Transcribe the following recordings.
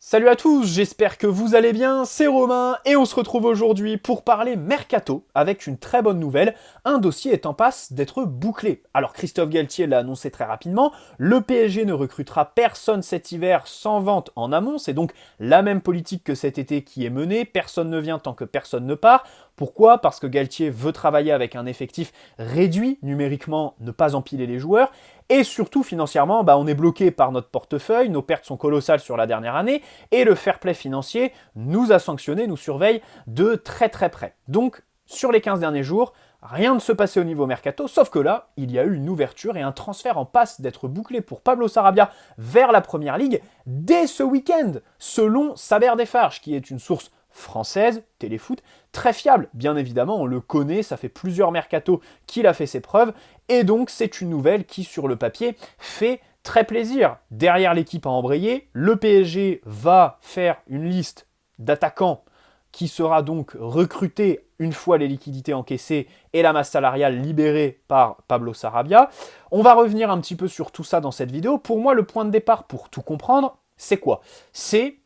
Salut à tous, j'espère que vous allez bien, c'est Romain et on se retrouve aujourd'hui pour parler Mercato avec une très bonne nouvelle, un dossier est en passe d'être bouclé. Alors Christophe Galtier l'a annoncé très rapidement, le PSG ne recrutera personne cet hiver sans vente en amont, c'est donc la même politique que cet été qui est menée, personne ne vient tant que personne ne part. Pourquoi ? Parce que Galtier veut travailler avec un effectif réduit, numériquement ne pas empiler les joueurs, et surtout financièrement, on est bloqué par notre portefeuille, nos pertes sont colossales sur la dernière année, et le fair play financier nous a sanctionnés, nous surveille de très très près. Donc, sur les 15 derniers jours, rien ne se passait au niveau mercato, sauf que là, il y a eu une ouverture et un transfert en passe d'être bouclé pour Pablo Sarabia vers la Première Ligue dès ce week-end, selon Saber Defarge, qui est une source française, téléfoot, très fiable. Bien évidemment, on le connaît, ça fait plusieurs mercatos qu'il a fait ses preuves, et donc c'est une nouvelle qui, sur le papier, fait très plaisir. Derrière l'équipe à embrayer, le PSG va faire une liste d'attaquants qui sera donc recruté une fois les liquidités encaissées et la masse salariale libérée par Pablo Sarabia. On va revenir un petit peu sur tout ça dans cette vidéo. Pour moi, le point de départ pour tout comprendre, c'est quoi ? C'est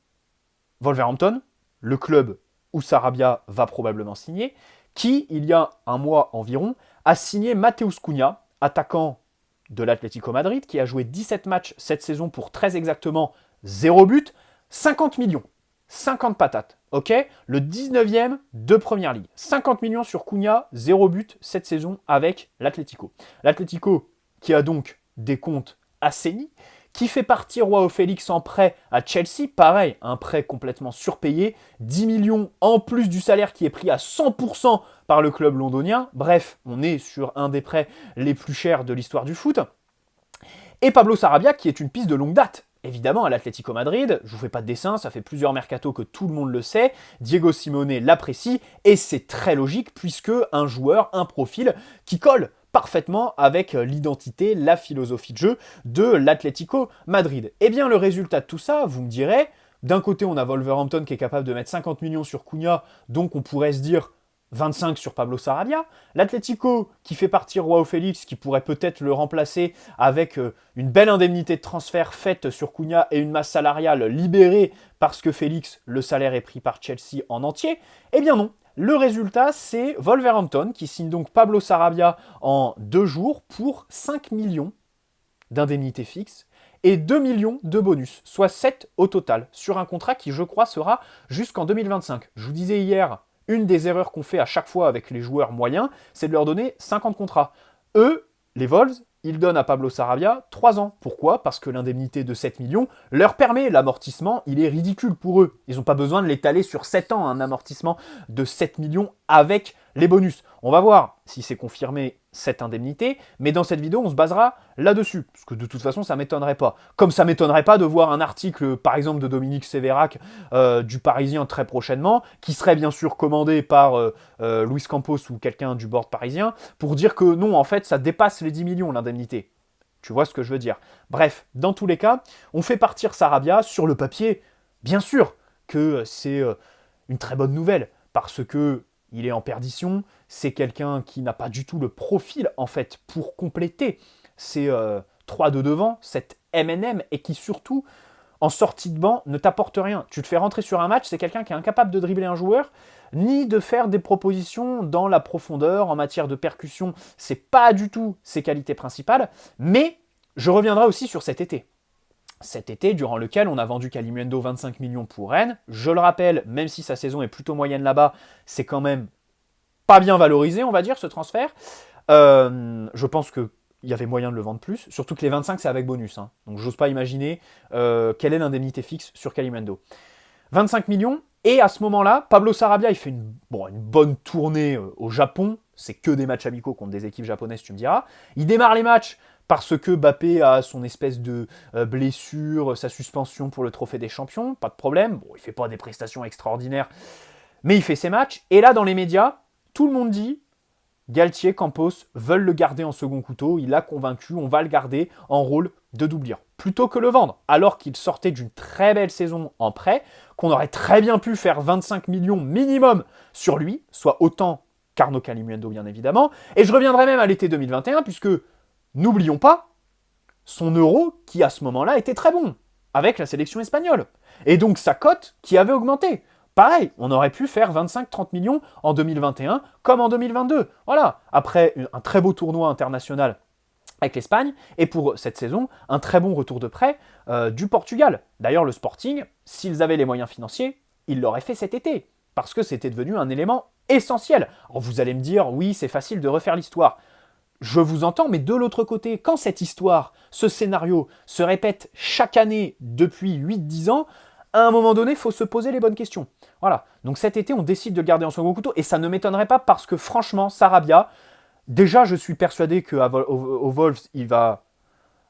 Wolverhampton, le club où Sarabia va probablement signer, qui, il y a un mois environ, a signé Mateus Cunha, attaquant de l'Atlético Madrid, qui a joué 17 matchs cette saison pour très exactement 0 but, 50 millions, 50 patates, ok ? Le 19e de Première Ligue. 50 millions sur Cunha, 0 but cette saison avec l'Atlético. L'Atlético qui a donc des comptes assainis, qui fait partir Joao Félix en prêt à Chelsea, pareil, un prêt complètement surpayé, 10 millions en plus du salaire qui est pris à 100% par le club londonien, bref, on est sur un des prêts les plus chers de l'histoire du foot, et Pablo Sarabia qui est une piste de longue date. Évidemment, à l'Atlético Madrid, je vous fais pas de dessin, ça fait plusieurs mercatos que tout le monde le sait, Diego Simeone l'apprécie, et c'est très logique puisque un joueur, un profil qui colle parfaitement avec l'identité, la philosophie de jeu de l'Atlético Madrid. Eh bien, le résultat de tout ça, vous me direz, d'un côté, on a Wolverhampton qui est capable de mettre 50 millions sur Cunha, donc on pourrait se dire 25 sur Pablo Sarabia. L'Atlético qui fait partir Joao Félix, qui pourrait peut-être le remplacer avec une belle indemnité de transfert faite sur Cunha et une masse salariale libérée parce que Félix, le salaire est pris par Chelsea en entier. Eh bien non. Le résultat, c'est Wolverhampton qui signe donc Pablo Sarabia en 2 jours pour 5 millions d'indemnités fixes et 2 millions de bonus, soit 7 au total, sur un contrat qui, je crois, sera jusqu'en 2025. Je vous disais hier, une des erreurs qu'on fait à chaque fois avec les joueurs moyens, c'est de leur donner 50 contrats. Eux, les Wolves, ils donnent à Pablo Sarabia 3 ans. Pourquoi ? Parce que l'indemnité de 7 millions leur permet, l'amortissement, il est ridicule pour eux. Ils n'ont pas besoin de l'étaler sur 7 ans, un amortissement de 7 millions avec les bonus. On va voir si c'est confirmé cette indemnité, mais dans cette vidéo, on se basera là-dessus, parce que de toute façon, ça ne m'étonnerait pas. Comme ça ne m'étonnerait pas de voir un article, par exemple, de Dominique Sévérac, du Parisien très prochainement, qui serait bien sûr commandé par Luis Campos ou quelqu'un du board parisien, pour dire que non, en fait, ça dépasse les 10 millions, l'indemnité. Tu vois ce que je veux dire. Bref, dans tous les cas, on fait partir Sarabia sur le papier. Bien sûr que c'est une très bonne nouvelle, parce que il est en perdition, c'est quelqu'un qui n'a pas du tout le profil, en fait, pour compléter ces 3 de devant, cette MNM, et qui surtout, en sortie de banc, ne t'apporte rien. Tu te fais rentrer sur un match, c'est quelqu'un qui est incapable de dribbler un joueur, ni de faire des propositions dans la profondeur, en matière de percussion, c'est pas du tout ses qualités principales, mais je reviendrai aussi sur cet été. Cet été, durant lequel on a vendu Kalimundo 25 millions pour Rennes. Je le rappelle, même si sa saison est plutôt moyenne là-bas, c'est quand même pas bien valorisé, on va dire, ce transfert. Je pense qu'il y avait moyen de le vendre plus, surtout que les 25, c'est avec bonus. Hein. Donc j'ose pas imaginer quelle est l'indemnité fixe sur Kalimundo. 25 millions, et à ce moment-là, Pablo Sarabia, il fait une bonne tournée au Japon. C'est que des matchs amicaux contre des équipes japonaises, tu me diras. Il démarre les matchs parce que Mbappé a son espèce de blessure, sa suspension pour le trophée des champions, pas de problème. Bon, il fait pas des prestations extraordinaires, mais il fait ses matchs. Et là, dans les médias, tout le monde dit Galtier, Campos veulent le garder en second couteau, il a convaincu, on va le garder en rôle de doublure, plutôt que le vendre, alors qu'il sortait d'une très belle saison en prêt, qu'on aurait très bien pu faire 25 millions minimum sur lui, soit autant qu'Arnaud Kalimuendo bien évidemment, et je reviendrai même à l'été 2021, puisque n'oublions pas son euro qui à ce moment-là était très bon. avec la sélection espagnole. Et donc sa cote qui avait augmenté. Pareil, on aurait pu faire 25-30 millions en 2021 comme en 2022. Voilà, après un très beau tournoi international avec l'Espagne, et pour cette saison, un très bon retour de prêt du Portugal. D'ailleurs, le Sporting, s'ils avaient les moyens financiers, ils l'auraient fait cet été, parce que c'était devenu un élément essentiel. Alors vous allez me dire, oui, c'est facile de refaire l'histoire. Je vous entends, mais de l'autre côté, quand cette histoire, ce scénario, se répète chaque année depuis 8-10 ans, à un moment donné, il faut se poser les bonnes questions. Voilà, donc cet été, on décide de le garder en second couteau, et ça ne m'étonnerait pas parce que franchement, Sarabia, déjà, je suis persuadé qu'au Wolves, il va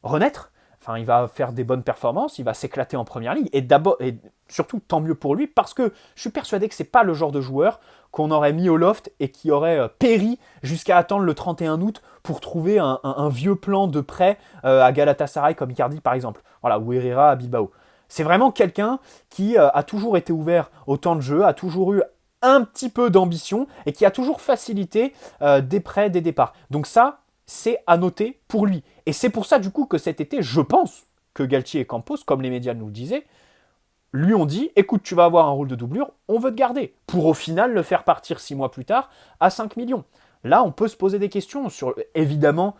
renaître. Enfin, il va faire des bonnes performances, il va s'éclater en première ligue. Et d'abord, et surtout, tant mieux pour lui, parce que je suis persuadé que c'est pas le genre de joueur qu'on aurait mis au loft et qui aurait péri jusqu'à attendre le 31 août pour trouver un vieux plan de prêt à Galatasaray comme Icardi par exemple. Voilà, ou Herrera à Bilbao. C'est vraiment quelqu'un qui a toujours été ouvert au temps de jeu, a toujours eu un petit peu d'ambition et qui a toujours facilité des prêts, des départs. Donc ça, c'est à noter pour lui. Et c'est pour ça du coup que cet été, je pense que Galtier et Campos, comme les médias nous le disaient, lui ont dit, écoute, tu vas avoir un rôle de doublure, on veut te garder. Pour au final le faire partir 6 mois plus tard à 5 millions. Là, on peut se poser des questions sur, évidemment,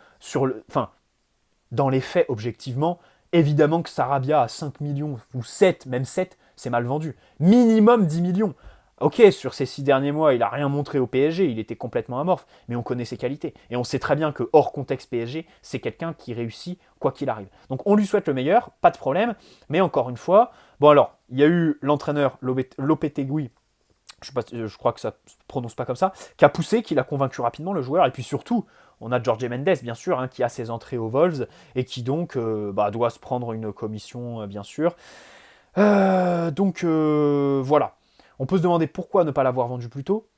dans les faits, objectivement, évidemment que Sarabia à 5 millions ou 7, même 7, c'est mal vendu. Minimum 10 millions. Ok, sur ces 6 derniers mois, il n'a rien montré au PSG, il était complètement amorphe, mais on connaît ses qualités. Et on sait très bien que hors contexte PSG, c'est quelqu'un qui réussit quoi qu'il arrive. Donc on lui souhaite le meilleur, pas de problème, mais encore une fois, bon alors, il y a eu l'entraîneur Lopetegui, je crois que ça se prononce pas comme ça, qui a poussé, qui l'a convaincu rapidement le joueur, et puis surtout, on a Jorge Mendes, bien sûr, hein, qui a ses entrées aux Wolves, et qui donc doit se prendre une commission, bien sûr. Voilà. On peut se demander pourquoi ne pas l'avoir vendu plus tôt,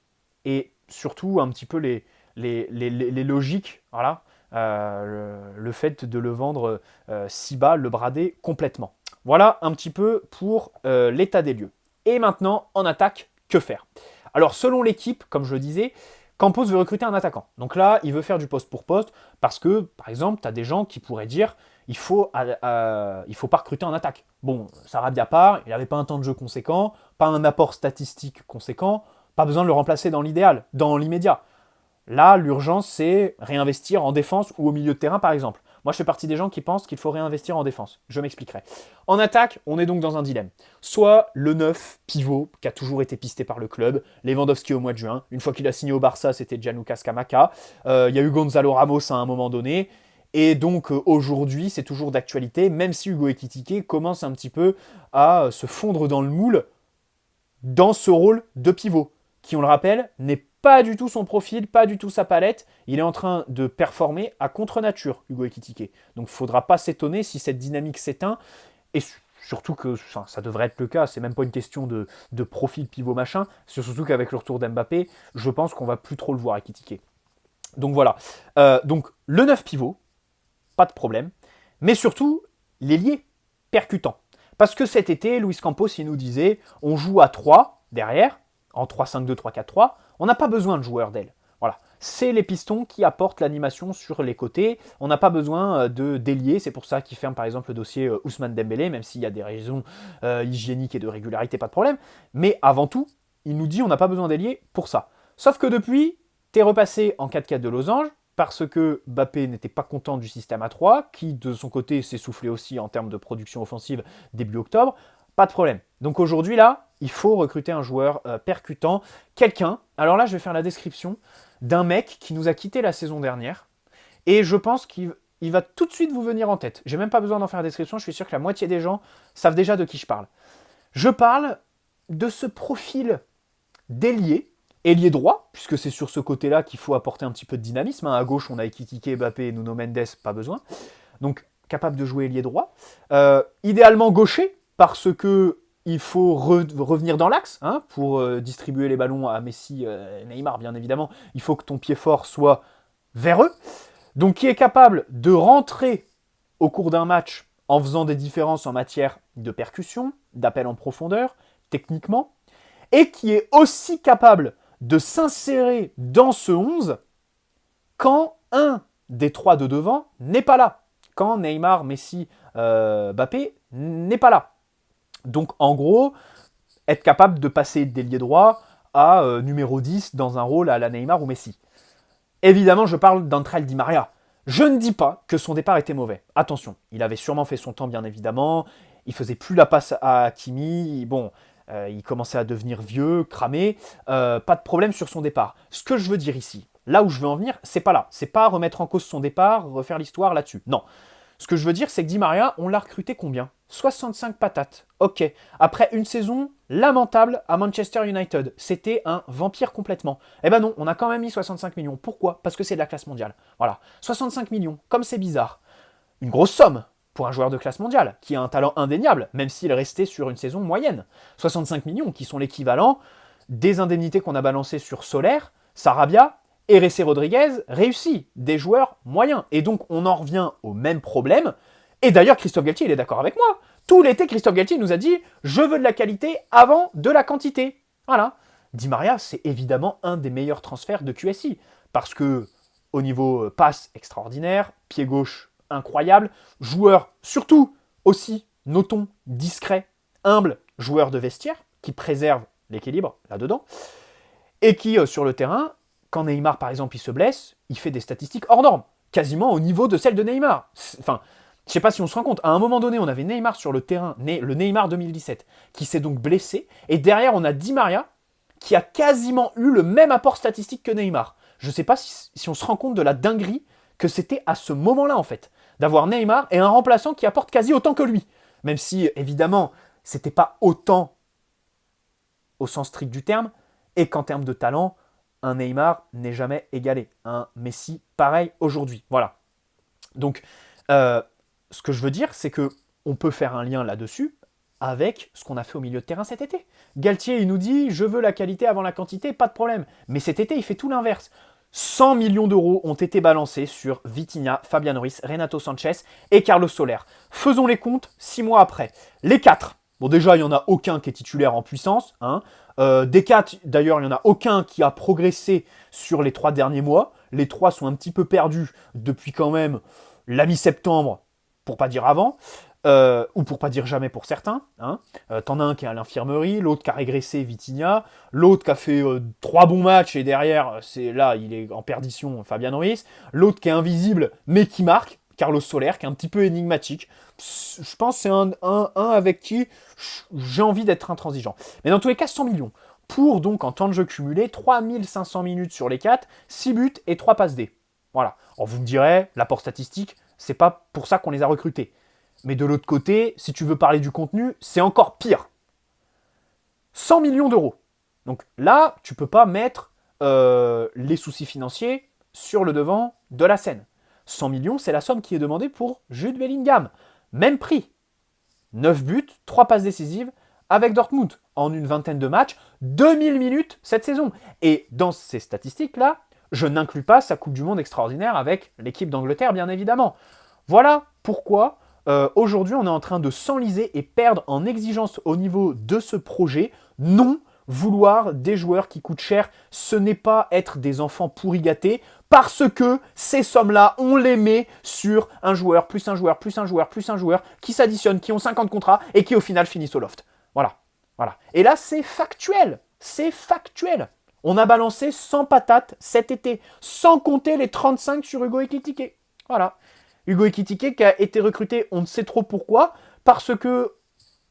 et surtout un petit peu les logiques, voilà, le fait de le vendre si bas, le brader complètement. Voilà un petit peu pour l'état des lieux. Et maintenant, en attaque, que faire? Alors selon l'équipe, comme je le disais, Campos veut recruter un attaquant. Donc là, il veut faire du poste pour poste, parce que, par exemple, tu as des gens qui pourraient dire il faut pas recruter en attaque. Bon, Sarabia part, il n'avait pas un temps de jeu conséquent, pas un apport statistique conséquent, pas besoin de le remplacer dans l'idéal, dans l'immédiat. Là, l'urgence, c'est réinvestir en défense ou au milieu de terrain, par exemple. Moi, je fais partie des gens qui pensent qu'il faut réinvestir en défense. Je m'expliquerai. En attaque, on est donc dans un dilemme. Soit le 9 pivot, qui a toujours été pisté par le club, Lewandowski au mois de juin. Une fois qu'il a signé au Barça, c'était Gianluca Scamacca. Il y a eu Gonzalo Ramos à un moment donné. Et donc aujourd'hui, c'est toujours d'actualité, même si Hugo Ekitike commence un petit peu à se fondre dans le moule dans ce rôle de pivot, qui, on le rappelle, n'est pas du tout son profil, pas du tout sa palette. Il est en train de performer à contre-nature, Hugo Ekitike. Donc il ne faudra pas s'étonner si cette dynamique s'éteint, et surtout que ça devrait être le cas, c'est même pas une question de profil pivot machin, c'est surtout qu'avec le retour d'Mbappé, je pense qu'on va plus trop le voir Ekitike. Donc voilà. Donc le 9 pivot, pas de problème, mais surtout l'ailier percutant. Parce que cet été, Luis Campos, il nous disait, on joue à 3 derrière, en 3-5-2, 3-4-3, on n'a pas besoin de joueurs d'aile. Voilà. C'est les pistons qui apportent l'animation sur les côtés, on n'a pas besoin d'ailier, c'est pour ça qu'il ferme par exemple le dossier Ousmane Dembélé, même s'il y a des raisons hygiéniques et de régularité, pas de problème, mais avant tout, il nous dit on n'a pas besoin d'ailier pour ça. Sauf que depuis, t'es repassé en 4-4 de losange, parce que Mbappé n'était pas content du système A3, qui de son côté s'est soufflé aussi en termes de production offensive début octobre, pas de problème. Donc aujourd'hui là, il faut recruter un joueur percutant, quelqu'un, alors là je vais faire la description d'un mec qui nous a quitté la saison dernière, et je pense qu'il va tout de suite vous venir en tête. J'ai même pas besoin d'en faire la description, je suis sûr que la moitié des gens savent déjà de qui je parle. Je parle de ce profil d'ailier, ailier droit, puisque c'est sur ce côté-là qu'il faut apporter un petit peu de dynamisme. À gauche, on a Ekitike, Mbappé et Nuno Mendes, pas besoin. Donc, capable de jouer ailier droit. Idéalement gaucher, parce que il faut revenir dans l'axe, hein, pour distribuer les ballons à Messi, Neymar, bien évidemment. Il faut que ton pied fort soit vers eux. Donc, qui est capable de rentrer au cours d'un match en faisant des différences en matière de percussion, d'appel en profondeur, techniquement, et qui est aussi capable de s'insérer dans ce 11 quand un des trois de devant n'est pas là. Quand Neymar, Messi, Mbappé n'est pas là. Donc en gros, être capable de passer d'ailier droit à numéro 10 dans un rôle à la Neymar ou Messi. Évidemment, je parle d'André Di Maria. Je ne dis pas que son départ était mauvais. Attention, il avait sûrement fait son temps, bien évidemment. Il faisait plus la passe à Hakimi. Bon, il commençait à devenir vieux, cramé. Pas de problème sur son départ. Ce que je veux dire ici, là où je veux en venir, c'est pas là. C'est pas remettre en cause son départ, refaire l'histoire là-dessus. Non. Ce que je veux dire, c'est que Di Maria, on l'a recruté combien? 65 patates. Ok. Après une saison lamentable à Manchester United. C'était un vampire complètement. Eh ben non, on a quand même mis 65 millions. Pourquoi? Parce que c'est de la classe mondiale. Voilà. 65 millions, comme c'est bizarre. Une grosse somme pour un joueur de classe mondiale, qui a un talent indéniable, même s'il restait sur une saison moyenne. 65 millions, qui sont l'équivalent des indemnités qu'on a balancées sur Solaire, Sarabia, et Ressé Rodriguez réussit, des joueurs moyens. Et donc on en revient au même problème. Et d'ailleurs, Christophe Galtier, il est d'accord avec moi. Tout l'été, Christophe Galtier nous a dit « Je veux de la qualité avant de la quantité ». Voilà. Di Maria, c'est évidemment un des meilleurs transferts de QSI. Parce que, au niveau passe extraordinaire, pied gauche incroyable, joueur surtout aussi, notons, discret, humble, joueur de vestiaire, qui préserve l'équilibre là-dedans, et qui, sur le terrain, quand Neymar, par exemple, il se blesse, il fait des statistiques hors normes, quasiment au niveau de celles de Neymar. Enfin, je sais pas si on se rend compte, à un moment donné, on avait Neymar sur le terrain, le Neymar 2017, qui s'est donc blessé, et derrière, on a Di Maria, qui a quasiment eu le même apport statistique que Neymar. Je ne sais pas si on se rend compte de la dinguerie que c'était à ce moment-là, en fait, d'avoir Neymar et un remplaçant qui apporte quasi autant que lui. Même si, évidemment, c'était pas autant au sens strict du terme, et qu'en termes de talent, un Neymar n'est jamais égalé. Un Messi, pareil aujourd'hui. Voilà. Donc, ce que je veux dire, c'est que on peut faire un lien là-dessus avec ce qu'on a fait au milieu de terrain cet été. Galtier, il nous dit « Je veux la qualité avant la quantité, pas de problème ». Mais cet été, il fait tout l'inverse. 100 millions d'euros ont été balancés sur Vitinha, Fabian Ruiz, Renato Sanchez et Carlos Soler. Faisons les comptes 6 mois après. Les 4. Bon, déjà, il n'y en a aucun qui est titulaire en puissance. Hein. Des 4, d'ailleurs, il n'y en a aucun qui a progressé sur les 3 derniers mois. Les 3 sont un petit peu perdus depuis quand même la mi-septembre, pour pas dire avant. Ou pour pas dire jamais pour certains. Hein. T'en as un qui est à l'infirmerie, l'autre qui a régressé, Vitinha, l'autre qui a fait 3 bons matchs et derrière, là, il est en perdition, Fabian Ruiz, l'autre qui est invisible mais qui marque, Carlos Soler, qui est un petit peu énigmatique. Je pense que c'est un avec qui j'ai envie d'être intransigeant. Mais dans tous les cas, 100 millions. Pour donc, en temps de jeu cumulé, 3500 minutes sur les 4, 6 buts et 3 passes D. Voilà. Alors vous me direz, l'apport statistique, c'est pas pour ça qu'on les a recrutés. Mais de l'autre côté, si tu veux parler du contenu, c'est encore pire. 100 millions d'euros. Donc là, tu peux pas mettre les soucis financiers sur le devant de la scène. 100 millions, c'est la somme qui est demandée pour Jude Bellingham. Même prix. 9 buts, 3 passes décisives avec Dortmund en une vingtaine de matchs, 2000 minutes cette saison. Et dans ces statistiques-là, je n'inclus pas sa Coupe du Monde extraordinaire avec l'équipe d'Angleterre, bien évidemment. Voilà pourquoi aujourd'hui on est en train de s'enliser et perdre en exigence au niveau de ce projet. Non, vouloir des joueurs qui coûtent cher, ce n'est pas être des enfants pourri gâtés, parce que ces sommes-là, on les met sur un joueur, plus un joueur, plus un joueur, plus un joueur, qui s'additionnent, qui ont 50 contrats, et qui au final finissent au loft. Voilà. Voilà. Et là, c'est factuel. C'est factuel. On a balancé 100 patates cet été, sans compter les 35 sur Hugo Ekitike. Voilà. Hugo Ekitike qui a été recruté, on ne sait trop pourquoi, parce que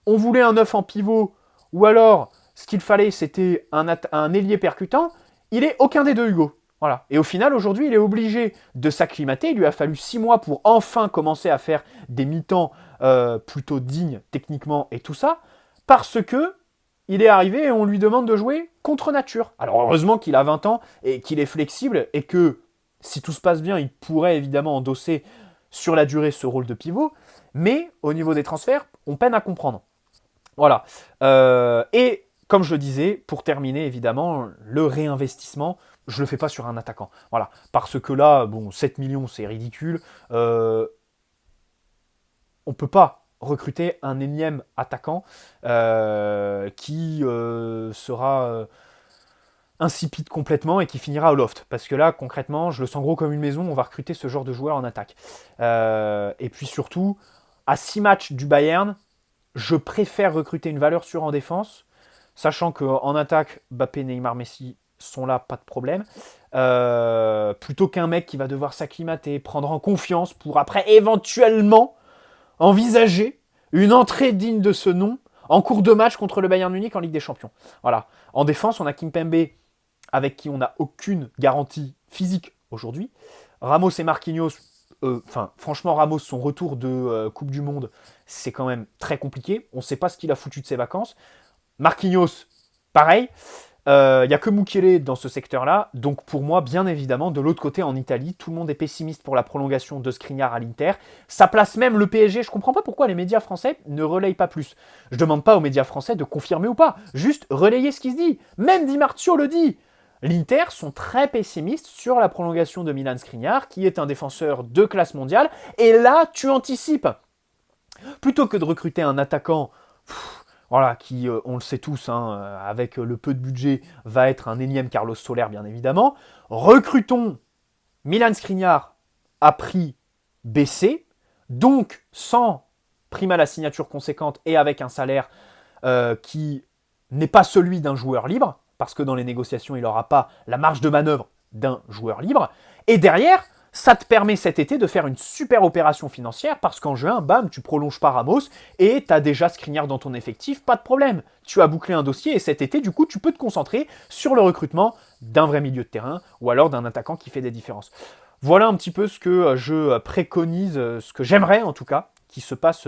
on voulait un 9 en pivot, ou alors ce qu'il fallait c'était un ailier percutant. Il est aucun des deux, Hugo. Voilà. Et au final, aujourd'hui, il est obligé de s'acclimater. Il lui a fallu 6 mois pour enfin commencer à faire des mi-temps plutôt dignes techniquement et tout ça, parce que il est arrivé et on lui demande de jouer contre nature. Alors heureusement qu'il a 20 ans et qu'il est flexible et que si tout se passe bien, il pourrait évidemment endosser sur la durée ce rôle de pivot, mais au niveau des transferts, on peine à comprendre. Voilà. Et comme je le disais, pour terminer, évidemment, le réinvestissement, je ne le fais pas sur un attaquant. Voilà. Parce que là, bon, 7 millions, c'est ridicule. On ne peut pas recruter un énième attaquant qui sera insipide complètement et qui finira au loft. Parce que là, concrètement, je le sens gros comme une maison, on va recruter ce genre de joueur en attaque. Et puis surtout, à 6 matchs du Bayern, je préfère recruter une valeur sûre en défense, sachant qu'en attaque, Mbappé, Neymar, Messi sont là, pas de problème. Plutôt qu'un mec qui va devoir s'acclimater, prendre en confiance pour après éventuellement envisager une entrée digne de ce nom en cours de match contre le Bayern Munich en Ligue des Champions. Voilà. En défense, on a Kimpembe avec qui on n'a aucune garantie physique aujourd'hui. Ramos et Marquinhos, franchement, Ramos, son retour de Coupe du Monde, c'est quand même très compliqué. On ne sait pas ce qu'il a foutu de ses vacances. Marquinhos, pareil. Il n'y a que Mukiele dans ce secteur-là. Donc pour moi, bien évidemment, de l'autre côté, en Italie, tout le monde est pessimiste pour la prolongation de Skriniar à l'Inter. Ça place même le PSG. Je ne comprends pas pourquoi les médias français ne relayent pas plus. Je ne demande pas aux médias français de confirmer ou pas. Juste relayer ce qui se dit. Même Di Marzio le dit. L'Inter sont très pessimistes sur la prolongation de Milan Skriniar, qui est un défenseur de classe mondiale. Et là, tu anticipes. Plutôt que de recruter un attaquant... Voilà, qui, on le sait tous, avec le peu de budget, va être un énième Carlos Soler, bien évidemment. Recrutons Milan Skriniar à prix baissé, donc sans prime à la signature conséquente et avec un salaire qui n'est pas celui d'un joueur libre, parce que dans les négociations, il n'aura pas la marge de manœuvre d'un joueur libre. Et derrière, ça te permet cet été de faire une super opération financière parce qu'en juin, bam, tu prolonges pas Ramos et tu as déjà Skriniar dans ton effectif, pas de problème. Tu as bouclé un dossier et cet été, du coup, tu peux te concentrer sur le recrutement d'un vrai milieu de terrain ou alors d'un attaquant qui fait des différences. Voilà un petit peu ce que je préconise, ce que j'aimerais en tout cas, qui se passe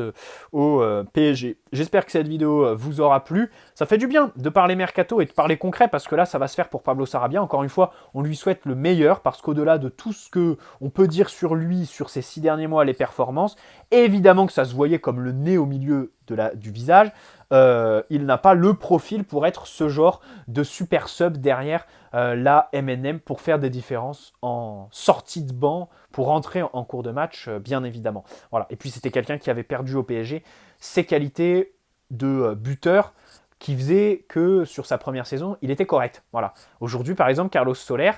au PSG. J'espère que cette vidéo vous aura plu. Ça fait du bien de parler mercato et de parler concret parce que là, ça va se faire pour Pablo Sarabia. Encore une fois, on lui souhaite le meilleur parce qu'au-delà de tout ce qu'on peut dire sur lui, sur ces 6 derniers mois, les performances, évidemment que ça se voyait comme le nez au milieu du visage. Il n'a pas le profil pour être ce genre de super sub derrière la MNM pour faire des différences en sortie de banc, pour rentrer en cours de match, bien évidemment. Voilà. Et puis c'était quelqu'un qui avait perdu au PSG ses qualités de buteur qui faisait que sur sa première saison, il était correct. Voilà. Aujourd'hui, par exemple, Carlos Soler,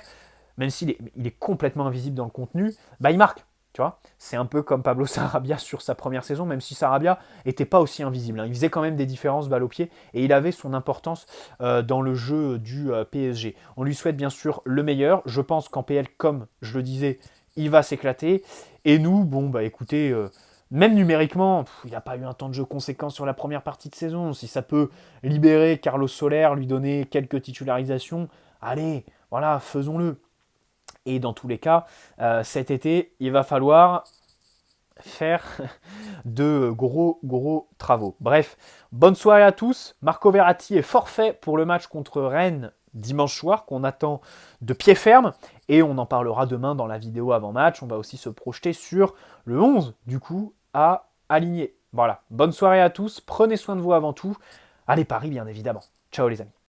même s'il est complètement invisible dans le contenu, bah, il marque. Tu vois, c'est un peu comme Pablo Sarabia sur sa première saison, même si Sarabia n'était pas aussi invisible. Il faisait quand même des différences balle au pied et il avait son importance dans le jeu du PSG. On lui souhaite bien sûr le meilleur. Je pense qu'en PL, comme je le disais, il va s'éclater. Et nous, bon, bah écoutez, même numériquement, il n'y a pas eu un temps de jeu conséquent sur la première partie de saison. Si ça peut libérer Carlos Soler, lui donner quelques titularisations, allez, voilà, faisons-le. Et dans tous les cas, cet été, il va falloir faire de gros travaux. Bref, bonne soirée à tous. Marco Verratti est forfait pour le match contre Rennes dimanche soir, qu'on attend de pied ferme. Et on en parlera demain dans la vidéo avant-match. On va aussi se projeter sur le 11, du coup, à aligner. Voilà, bonne soirée à tous. Prenez soin de vous avant tout. Allez, Paris, bien évidemment. Ciao les amis.